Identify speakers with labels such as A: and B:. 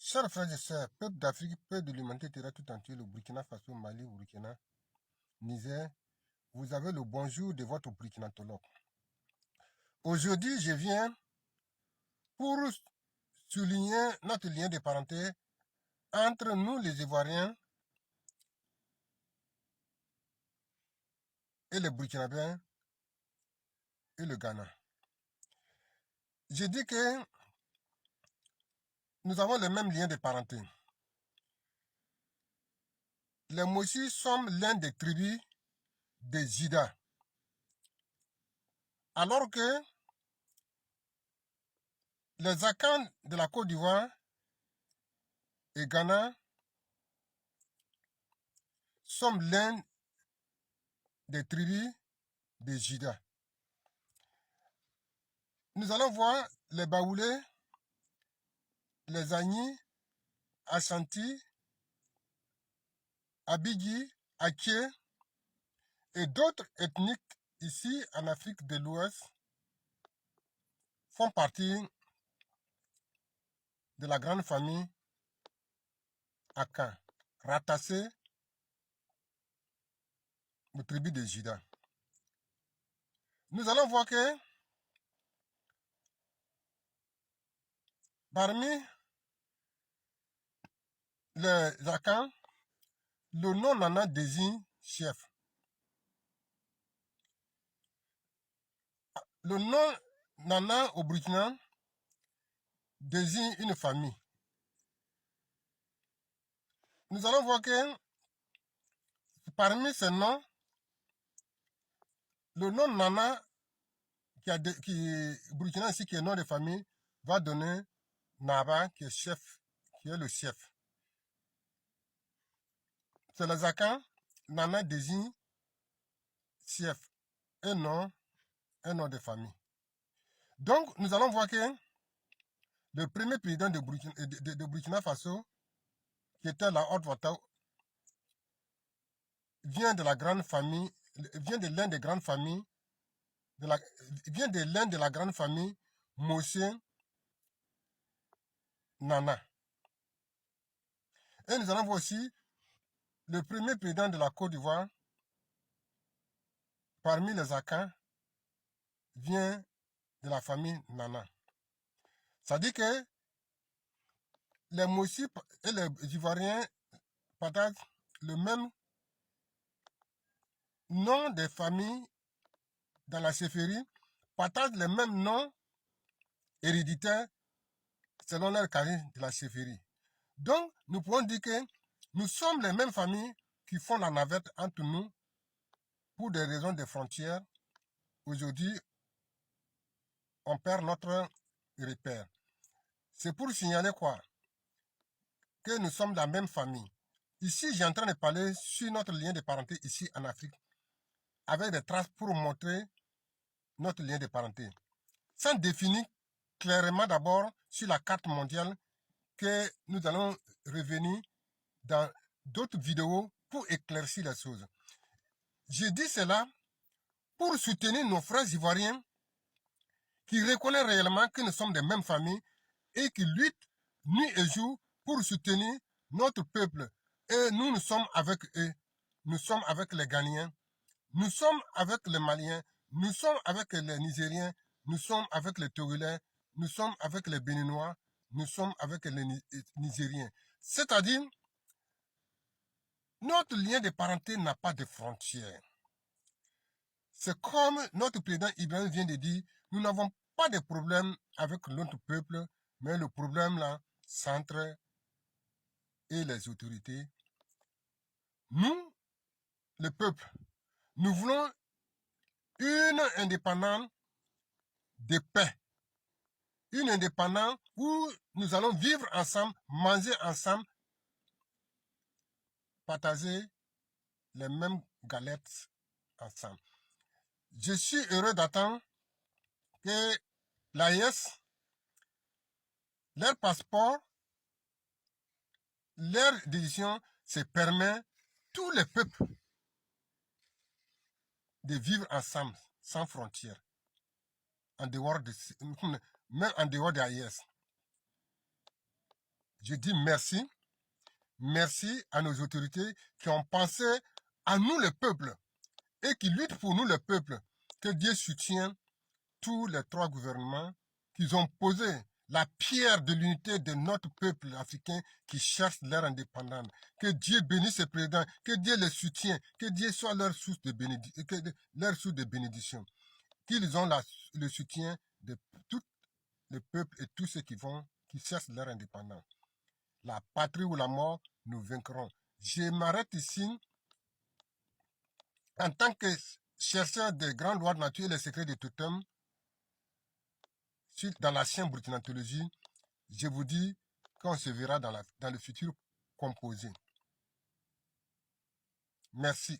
A: Chers frères et sœurs, peuple d'Afrique, peuple de l'humanité terrestre tout entier, le Burkina Faso, Mali, Burkina, Niger, vous avez le bonjour de votre burkinatologue. Aujourd'hui, je viens pour souligner notre lien de parenté entre nous les Ivoiriens et les Burkinabés et le Ghana. Je dis que nous avons le même lien de parenté. Les Mossis sommes l'un des tribus des Jida. Alors que les Akans de la Côte d'Ivoire et Ghana sommes l'un des tribus des Jida. Nous allons voir les Baoulés, les Agnis, Ashanti, Abidji, Aké et d'autres ethniques ici en Afrique de l'Ouest font partie de la grande famille Akan, rattachée aux tribus des Jida. Nous allons voir que parmi les Akan, le nom Nana désigne chef. Le nom Nana au Burkina désigne une famille. Nous allons voir que parmi ces noms, le nom Nana Burkina ici qui est nom de famille va donner Naba qui est chef, qui est le chef. C'est les Akans, Nana désigne chef, un nom de famille. Donc, nous allons voir que le premier président de Burkina Faso, qui était la Haute-Volta, vient de la grande famille, vient de l'un des grandes familles, vient de l'un de la grande famille Moshe Nana. Et nous allons voir aussi le premier président de la Côte d'Ivoire, parmi les Akans, vient de la famille Nana. Ça dit que les Mossi et les Ivoiriens partagent le même nom des familles dans la chefferie, partagent les mêmes noms héréditaires selon leur charisme de la chefferie. Donc, nous pouvons dire que nous sommes les mêmes familles qui font la navette entre nous pour des raisons de frontières. Aujourd'hui, on perd notre repère. C'est pour signaler quoi? Que nous sommes la même famille. Ici, j'ai en train de parler sur notre lien de parenté ici en Afrique, avec des traces pour montrer notre lien de parenté. Ça définit clairement d'abord sur la carte mondiale que nous allons revenir dans d'autres vidéos pour éclaircir les choses. Je dis cela pour soutenir nos frères ivoiriens qui reconnaissent réellement que nous sommes des mêmes familles et qui luttent nuit et jour pour soutenir notre peuple. Et nous sommes avec eux. Nous sommes avec les Ghanéens. Nous sommes avec les Maliens. Nous sommes avec les Nigériens. Nous sommes avec les Togolais. Nous sommes avec les Béninois. Nous sommes avec les Nigériens. C'est-à-dire, notre lien de parenté n'a pas de frontières. C'est comme notre président Ibrahim vient de dire, nous n'avons pas de problème avec notre peuple, mais le problème là, c'est entre et les autorités. Nous, le peuple, nous voulons une indépendance de paix. Une indépendance où nous allons vivre ensemble, manger ensemble, partager les mêmes galettes ensemble. Je suis heureux d'attendre que l'AES, leur passeport, leur décision se permet tous les peuples de vivre ensemble, sans frontières, en dehors de, même en dehors de l'AES. Je dis merci. Merci à nos autorités qui ont pensé à nous, le peuple, et qui luttent pour nous, le peuple. Que Dieu soutienne tous les 3 gouvernements qui ont posé la pierre de l'unité de notre peuple africain qui cherche leur indépendance. Que Dieu bénisse ces présidents, que Dieu les soutienne, que Dieu soit leur source de bénédiction. Qu'ils ont le soutien de tout le peuple et tous ceux qui cherchent leur indépendance. La patrie ou la mort, nous vaincrons. Je m'arrête ici. En tant que chercheur des grandes lois de nature et les secrets de totem, dans la chaîne Brutinantologie, je vous dis qu'on se verra dans le futur composé. Merci.